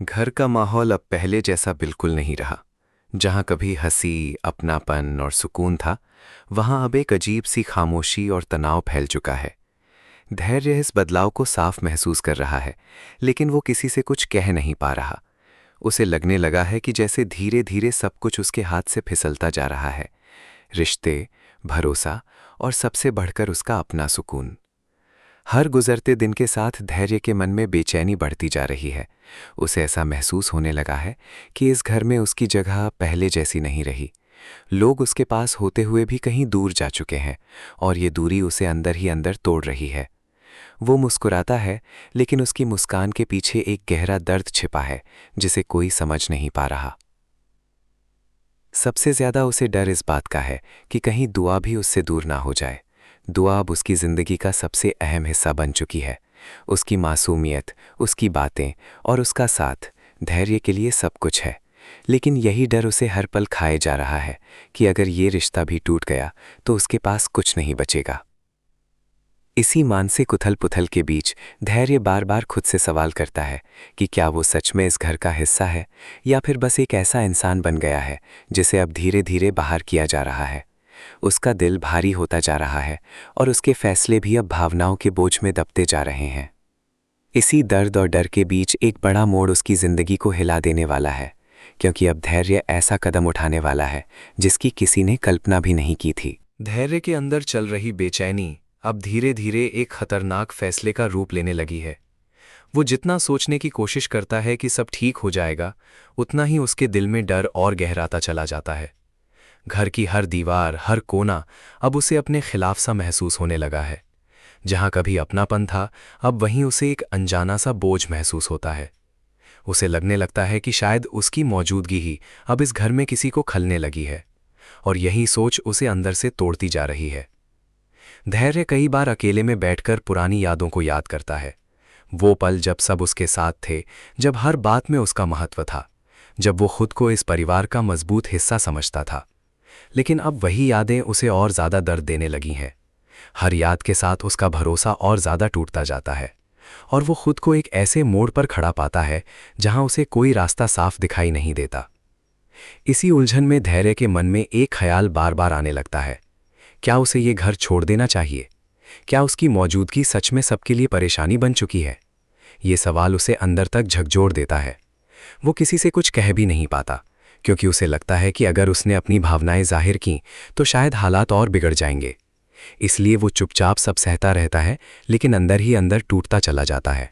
घर का माहौल अब पहले जैसा बिल्कुल नहीं रहा। जहां कभी हंसी, अपनापन और सुकून था, वहां अब एक अजीब सी खामोशी और तनाव फैल चुका है। धैर्य इस बदलाव को साफ महसूस कर रहा है, लेकिन वो किसी से कुछ कह नहीं पा रहा। उसे लगने लगा है कि जैसे धीरे धीरे सब कुछ उसके हाथ से फिसलता जा रहा है। रिश्ते, भरोसा और सबसे बढ़कर उसका अपना सुकून। हर गुजरते दिन के साथ धैर्य के मन में बेचैनी बढ़ती जा रही है। उसे ऐसा महसूस होने लगा है कि इस घर में उसकी जगह पहले जैसी नहीं रही। लोग उसके पास होते हुए भी कहीं दूर जा चुके हैं और ये दूरी उसे अंदर ही अंदर तोड़ रही है। वो मुस्कुराता है, लेकिन उसकी मुस्कान के पीछे एक गहरा दर्द छिपा है जिसे कोई समझ नहीं पा रहा। सबसे ज्यादा उसे डर इस बात का है कि कहीं दुआ भी उससे दूर ना हो जाए। दुआ अब उसकी जिंदगी का सबसे अहम हिस्सा बन चुकी है। उसकी मासूमियत, उसकी बातें और उसका साथ धैर्य के लिए सब कुछ है। लेकिन यही डर उसे हर पल खाए जा रहा है कि अगर ये रिश्ता भी टूट गया तो उसके पास कुछ नहीं बचेगा। इसी मानसिक उथल पुथल के बीच धैर्य बार बार खुद से सवाल करता है कि क्या वो सच में इस घर का हिस्सा है या फिर बस एक ऐसा इंसान बन गया है जिसे अब धीरे धीरे बाहर किया जा रहा है। उसका दिल भारी होता जा रहा है और उसके फैसले भी अब भावनाओं के बोझ में दबते जा रहे हैं। इसी दर्द और डर के बीच एक बड़ा मोड़ उसकी जिंदगी को हिला देने वाला है, क्योंकि अब धैर्य ऐसा कदम उठाने वाला है जिसकी किसी ने कल्पना भी नहीं की थी। धैर्य के अंदर चल रही बेचैनी अब धीरे धीरे एक खतरनाक फैसले का रूप लेने लगी है। वो जितना सोचने की कोशिश करता है कि सब ठीक हो जाएगा, उतना ही उसके दिल में डर और गहराता चला जाता है। घर की हर दीवार, हर कोना अब उसे अपने खिलाफ सा महसूस होने लगा है। जहां कभी अपनापन था, अब वहीं उसे एक अनजाना सा बोझ महसूस होता है। उसे लगने लगता है कि शायद उसकी मौजूदगी ही अब इस घर में किसी को खलने लगी है, और यही सोच उसे अंदर से तोड़ती जा रही है। धैर्य कई बार अकेले में बैठकर पुरानी यादों को याद करता है। वो पल जब सब उसके साथ थे, जब हर बात में उसका महत्व था, जब वो खुद को इस परिवार का मजबूत हिस्सा समझता था। लेकिन अब वही यादें उसे और ज्यादा दर्द देने लगी हैं। हर याद के साथ उसका भरोसा और ज्यादा टूटता जाता है, और वो खुद को एक ऐसे मोड़ पर खड़ा पाता है जहां उसे कोई रास्ता साफ दिखाई नहीं देता। इसी उलझन में धैर्य के मन में एक ख्याल बार बार आने लगता है। क्या उसे ये घर छोड़ देना चाहिए? क्या उसकी मौजूदगी सच में सबके लिए परेशानी बन चुकी है? ये सवाल उसे अंदर तक झकझोर देता है। वो किसी से कुछ कह भी नहीं पाता, क्योंकि उसे लगता है कि अगर उसने अपनी भावनाएं जाहिर की तो शायद हालात और बिगड़ जाएंगे। इसलिए वो चुपचाप सब सहता रहता है, लेकिन अंदर ही अंदर टूटता चला जाता है।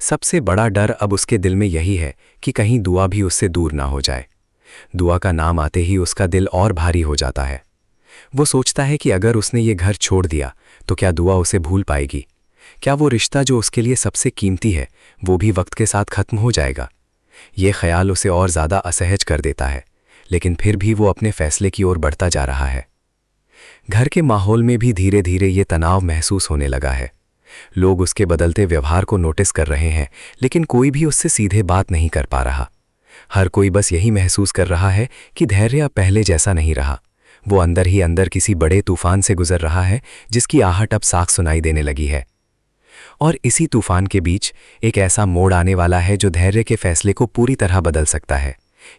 सबसे बड़ा डर अब उसके दिल में यही है कि कहीं दुआ भी उससे दूर ना हो जाए। दुआ का नाम आते ही उसका दिल और भारी हो जाता है। वो सोचता है कि अगर उसने ये घर छोड़ दिया तो क्या दुआ उसे भूल पाएगी? क्या वो रिश्ता जो उसके लिए सबसे कीमती है, वो भी वक्त के साथ खत्म हो जाएगा? ये ख्याल उसे और ज्यादा असहज कर देता है, लेकिन फिर भी वो अपने फैसले की ओर बढ़ता जा रहा है। घर के माहौल में भी धीरे धीरे ये तनाव महसूस होने लगा है। लोग उसके बदलते व्यवहार को नोटिस कर रहे हैं, लेकिन कोई भी उससे सीधे बात नहीं कर पा रहा। हर कोई बस यही महसूस कर रहा है कि धैर्य अब पहले जैसा नहीं रहा। वो अंदर ही अंदर किसी बड़े तूफान से गुजर रहा है जिसकी आहट अब साफ सुनाई देने लगी है। और इसी तूफान के बीच एक ऐसा मोड़ आने वाला है जो धैर्य के फैसले को पूरी तरह बदल सकता है,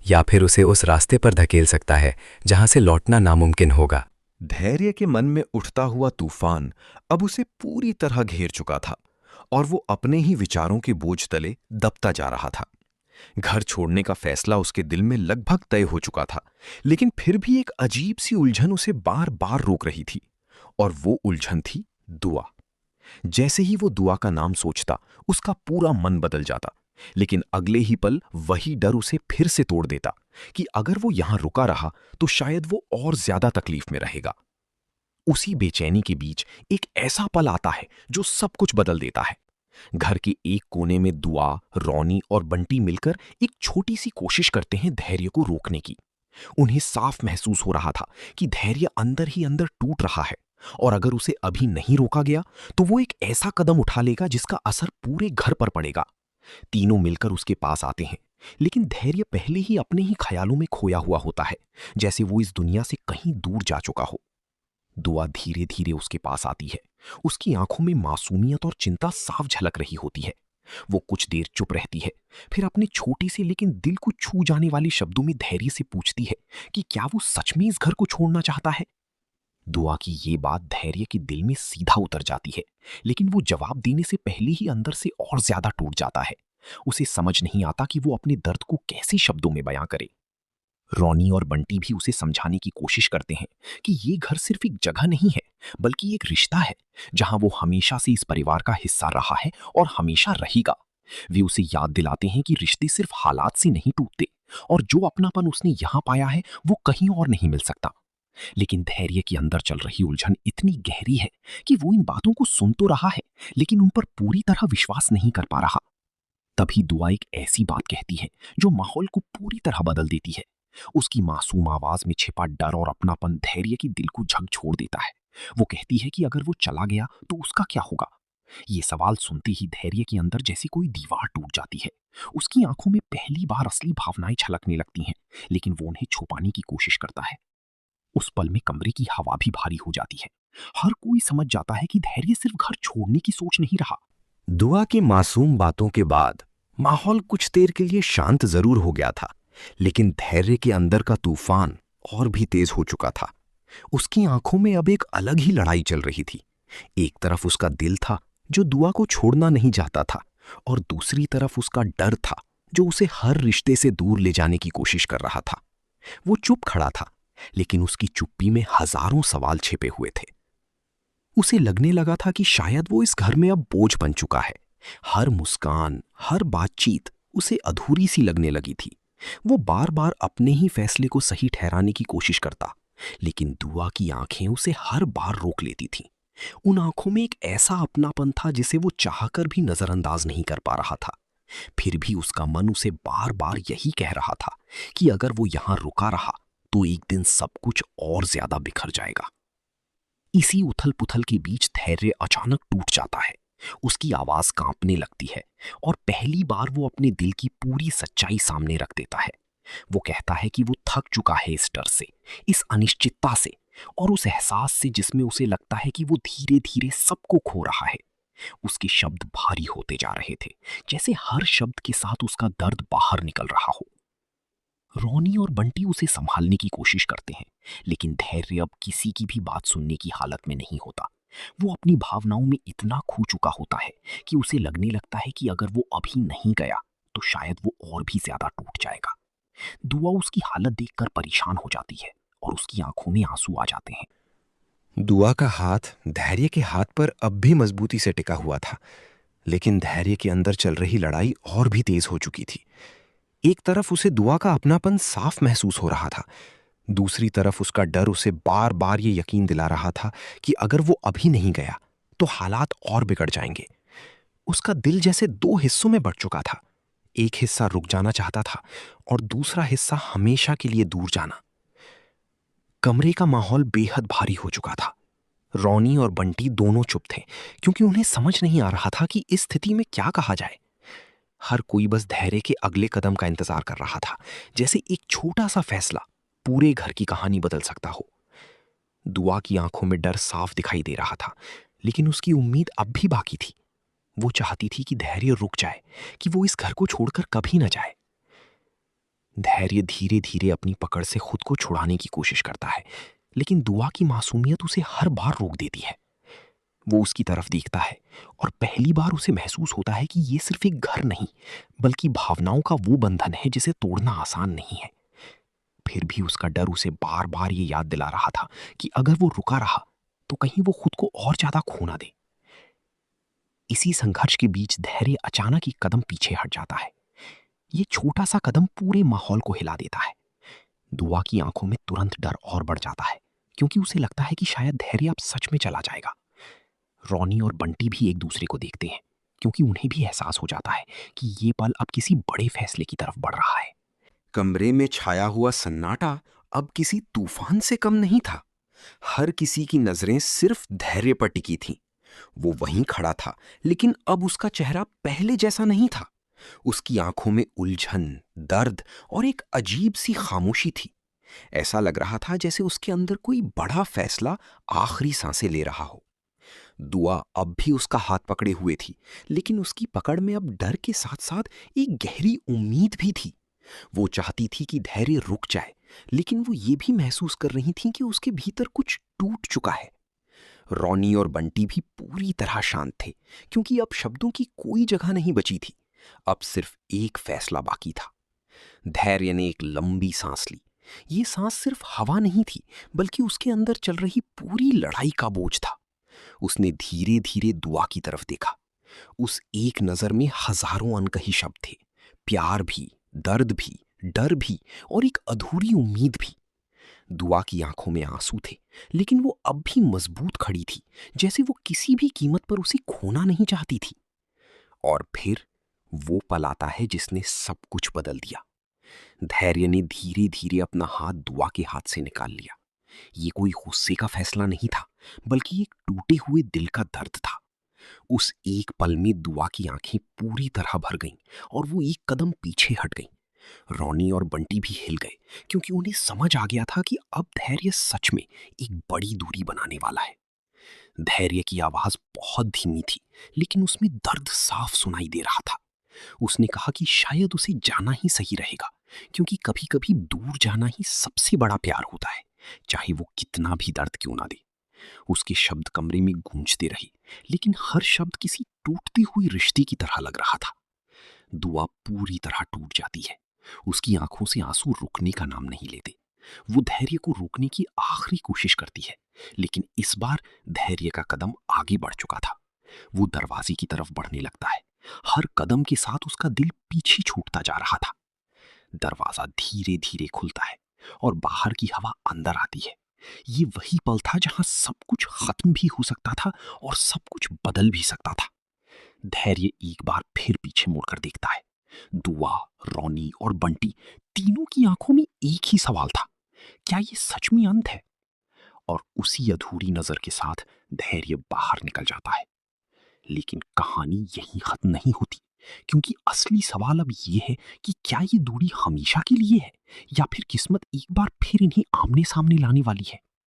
या फिर उसे उस रास्ते पर धकेल सकता है जहां से लौटना नामुमकिन होगा। धैर्य के मन में उठता हुआ तूफान अब उसे पूरी तरह घेर चुका था और वो अपने ही विचारों के बोझ तले दबता जा रहा था। घर छोड़ने का फैसला उसके दिल में लगभग तय हो चुका था, लेकिन फिर भी एक अजीब सी उलझन उसे बार बार रोक रही थी, और वो उलझन थी दुआ। जैसे ही वो दुआ का नाम सोचता, उसका पूरा मन बदल जाता, लेकिन अगले ही पल वही डर उसे फिर से तोड़ देता कि अगर वो यहां रुका रहा तो शायद वो और ज्यादा तकलीफ में रहेगा। उसी बेचैनी के बीच एक ऐसा पल आता है जो सब कुछ बदल देता है। घर के एक कोने में दुआ, रौनी और बंटी मिलकर एक छोटी सी कोशिश करते हैं धैर्य को रोकने की। उन्हें साफ महसूस हो रहा था कि धैर्य अंदर ही अंदर टूट रहा है, और अगर उसे अभी नहीं रोका गया तो वो एक ऐसा कदम उठा लेगा जिसका असर पूरे घर पर पड़ेगा। तीनों मिलकर उसके पास आते हैं, लेकिन धैर्य पहले ही अपने ही ख्यालों में खोया हुआ होता है, जैसे वो इस दुनिया से कहीं दूर जा चुका हो। दुआ धीरे धीरे उसके पास आती है। उसकी आंखों में मासूमियत और चिंता साफ झलक रही होती है। वो कुछ देर चुप रहती है, फिर अपने छोटे से लेकिन दिल को छू जाने वाले शब्दों में धैर्य से पूछती है कि क्या वो सच में इस घर को छोड़ना चाहता है। दुआ की ये बात धैर्य के दिल में सीधा उतर जाती है, लेकिन वो जवाब देने से पहले ही अंदर से और ज्यादा टूट जाता है। उसे समझ नहीं आता कि वो अपने दर्द को कैसे शब्दों में बयां करे। रॉनी और बंटी भी उसे समझाने की कोशिश करते हैं कि ये घर सिर्फ एक जगह नहीं है, बल्कि एक रिश्ता है जहां वो हमेशा से इस परिवार का हिस्सा रहा है और हमेशा रहेगा। वे उसे याद दिलाते हैं कि रिश्ते सिर्फ हालात से नहीं टूटते और जो अपनापन उसने यहाँ पाया है वो कहीं और नहीं मिल सकता। लेकिन धैर्य के अंदर चल रही उलझन इतनी गहरी है कि वो इन बातों को सुन तो रहा है, लेकिन उन पर पूरी तरह विश्वास नहीं कर पा रहा। तभी दुआ एक ऐसी बात कहती है जो माहौल को पूरी तरह बदल देती है। उसकी मासूम आवाज में छिपा डर और अपनापन धैर्य की दिल को झकझोर देता है। वो कहती है कि अगर वो चला गया तो उसका क्या होगा। ये सवाल सुनते ही धैर्य के अंदर जैसी कोई दीवार टूट जाती है। उसकी आंखों में पहली बार असली भावनाएं छलकने लगती हैं, लेकिन वो उन्हें छुपाने की कोशिश करता है। उस पल में कमरे की हवा भी भारी हो जाती है। हर कोई समझ जाता है कि धैर्य सिर्फ घर छोड़ने की सोच नहीं रहा। दुआ की मासूम बातों के बाद माहौल कुछ देर के लिए शांत जरूर हो गया था, लेकिन धैर्य के अंदर का तूफान और भी तेज हो चुका था। उसकी आंखों में अब एक अलग ही लड़ाई चल रही थी। एक तरफ उसका दिल था जो दुआ को छोड़ना नहीं चाहता था, और दूसरी तरफ उसका डर था जो उसे हर रिश्ते से दूर ले जाने की कोशिश कर रहा था। वो चुप खड़ा था, लेकिन उसकी चुप्पी में हजारों सवाल छिपे हुए थे। उसे लगने लगा था कि शायद वो इस घर में अब बोझ बन चुका है। हर मुस्कान, हर बातचीत उसे अधूरी सी लगने लगी थी। वो बार बार अपने ही फैसले को सही ठहराने की कोशिश करता, लेकिन दुआ की आंखें उसे हर बार रोक लेती थीं। उन आंखों में एक ऐसा अपनापन था जिसे वो चाहकर भी नजरअंदाज नहीं कर पा रहा था। फिर भी उसका मन उसे बार बार यही कह रहा था कि अगर वो यहां रुका रहा तो एक दिन सब कुछ और ज्यादा बिखर जाएगा। इसी उथल पुथल के बीच धैर्य अचानक टूट जाता है। उसकी आवाज कांपने लगती है और पहली बार वो अपने दिल की पूरी सच्चाई सामने रख देता है। वो कहता है कि वो थक चुका है इस डर से, इस अनिश्चितता से और उस एहसास से जिसमें उसे लगता है कि वो धीरे धीरे सबको खो रहा है। उसके शब्द भारी होते जा रहे थे, जैसे हर शब्द के साथ उसका दर्द बाहर निकल रहा हो। रॉनी और बंटी उसे संभालने की कोशिश करते हैं, लेकिन धैर्य अब किसी की भी बात सुनने की हालत में नहीं होता। वो अपनी भावनाओं में इतना खो चुका होता है कि उसे लगने लगता है कि अगर वो अभी नहीं गया तो शायद वो और भी ज्यादा टूट जाएगा। दुआ उसकी हालत देखकर परेशान हो जाती है और उसकी आंखों में आंसू आ जाते हैं। दुआ का हाथ धैर्य के हाथ पर अब भी मजबूती से टिका हुआ था, लेकिन धैर्य के अंदर चल रही लड़ाई और भी तेज हो चुकी थी। एक तरफ उसे दुआ का अपनापन साफ महसूस हो रहा था, दूसरी तरफ उसका डर उसे बार बार ये यकीन दिला रहा था कि अगर वो अभी नहीं गया तो हालात और बिगड़ जाएंगे। उसका दिल जैसे दो हिस्सों में बंट चुका था। एक हिस्सा रुक जाना चाहता था और दूसरा हिस्सा हमेशा के लिए दूर जाना। कमरे का माहौल बेहद भारी हो चुका था। रॉनी और बंटी दोनों चुप थे, क्योंकि उन्हें समझ नहीं आ रहा था कि इस स्थिति में क्या कहा जाए। हर कोई बस धैर्य के अगले कदम का इंतजार कर रहा था, जैसे एक छोटा सा फैसला पूरे घर की कहानी बदल सकता हो। दुआ की आंखों में डर साफ दिखाई दे रहा था, लेकिन उसकी उम्मीद अब भी बाकी थी। वो चाहती थी कि धैर्य रुक जाए, कि वो इस घर को छोड़कर कभी न जाए। धैर्य धीरे धीरे अपनी पकड़ से खुद को छुड़ाने की कोशिश करता है, लेकिन दुआ की मासूमियत उसे हर बार रोक देती है। वो उसकी तरफ देखता है और पहली बार उसे महसूस होता है कि ये सिर्फ एक घर नहीं, बल्कि भावनाओं का वो बंधन है जिसे तोड़ना आसान नहीं है। फिर भी उसका डर उसे बार बार ये याद दिला रहा था कि अगर वो रुका रहा तो कहीं वो खुद को और ज्यादा खो ना दे। इसी संघर्ष के बीच धैर्य अचानक एक कदम पीछे हट जाता है। ये छोटा सा कदम पूरे माहौल को हिला देता है। दुआ की आंखों में तुरंत डर और बढ़ जाता है, क्योंकि उसे लगता है कि शायद धैर्य अब सच में चला जाएगा। रॉनी और बंटी भी एक दूसरे को देखते हैं, क्योंकि उन्हें भी एहसास हो जाता है कि ये पल अब किसी बड़े फैसले की तरफ बढ़ रहा है। कमरे में छाया हुआ सन्नाटा अब किसी तूफान से कम नहीं था। हर किसी की नजरें सिर्फ धैर्य पर टिकी थीं। वो वहीं खड़ा था, लेकिन अब उसका चेहरा पहले जैसा नहीं था। उसकी आंखों में उलझन, दर्द और एक अजीब सी खामोशी थी। ऐसा लग रहा था जैसे उसके अंदर कोई बड़ा फैसला आखिरी सांसें ले रहा हो। दुआ अब भी उसका हाथ पकड़े हुए थी, लेकिन उसकी पकड़ में अब डर के साथ साथ एक गहरी उम्मीद भी थी। वो चाहती थी कि धैर्य रुक जाए, लेकिन वो ये भी महसूस कर रही थी कि उसके भीतर कुछ टूट चुका है। रॉनी और बंटी भी पूरी तरह शांत थे, क्योंकि अब शब्दों की कोई जगह नहीं बची थी। अब सिर्फ एक फैसला बाकी था। धैर्य ने एक लंबी सांस ली। ये सांस सिर्फ हवा नहीं थी, बल्कि उसके अंदर चल रही पूरी लड़ाई का बोझ था। उसने धीरे धीरे दुआ की तरफ देखा। उस एक नजर में हजारों अनकही शब्द थे, प्यार भी, दर्द भी, डर भी और एक अधूरी उम्मीद भी। दुआ की आंखों में आंसू थे, लेकिन वो अब भी मजबूत खड़ी थी, जैसे वो किसी भी कीमत पर उसे खोना नहीं चाहती थी। और फिर वो पल आता है जिसने सब कुछ बदल दिया। धैर्य ने धीरे धीरे अपना हाथ दुआ के हाथ से निकाल लिया। ये कोई गुस्से का फैसला नहीं था, बल्कि एक टूटे हुए दिल का दर्द था। उस एक पल में दुआ की आंखें पूरी तरह भर गईं और वो एक कदम पीछे हट गईं। रॉनी और बंटी भी हिल गए, क्योंकि उन्हें समझ आ गया था कि अब धैर्य सच में एक बड़ी दूरी बनाने वाला है। धैर्य की आवाज बहुत धीमी थी, लेकिन उसमें दर्द साफ सुनाई दे रहा था। उसने कहा कि शायद उसे जाना ही सही रहेगा, क्योंकि कभी कभी दूर जाना ही सबसे बड़ा प्यार होता है, चाहे वो कितना भी दर्द क्यों ना दे। उसके शब्द कमरे में गूंजते रहे, लेकिन हर शब्द किसी टूटती हुई रिश्ते की तरह लग रहा था। दुआ पूरी तरह टूट जाती है। उसकी आंखों से आंसू रुकने का नाम नहीं लेते। वो धैर्य को रोकने की आखिरी कोशिश करती है, लेकिन इस बार धैर्य का कदम आगे बढ़ चुका था। वो दरवाजे की तरफ बढ़ने लगता है। हर कदम के साथ उसका दिल पीछे छूटता जा रहा था। दरवाजा धीरे धीरे खुलता है और बाहर की हवा अंदर आती है। ये वही पल था जहां सब कुछ खत्म भी हो सकता था और सब कुछ बदल भी सकता था। धैर्य एक बार फिर पीछे मुड़कर देखता है। दुआ, रॉनी और बंटी तीनों की आंखों में एक ही सवाल था, क्या ये सच में अंत है? और उसी अधूरी नजर के साथ धैर्य बाहर निकल जाता है। लेकिन कहानी यहीं खत्म नहीं होती, क्योंकि असली सवाल अब ये है कि क्या ये दूरी हमेशा के लिए है, या फिर किस्मत एक बार फिर इन्हें आमने सामने लाने वाली है।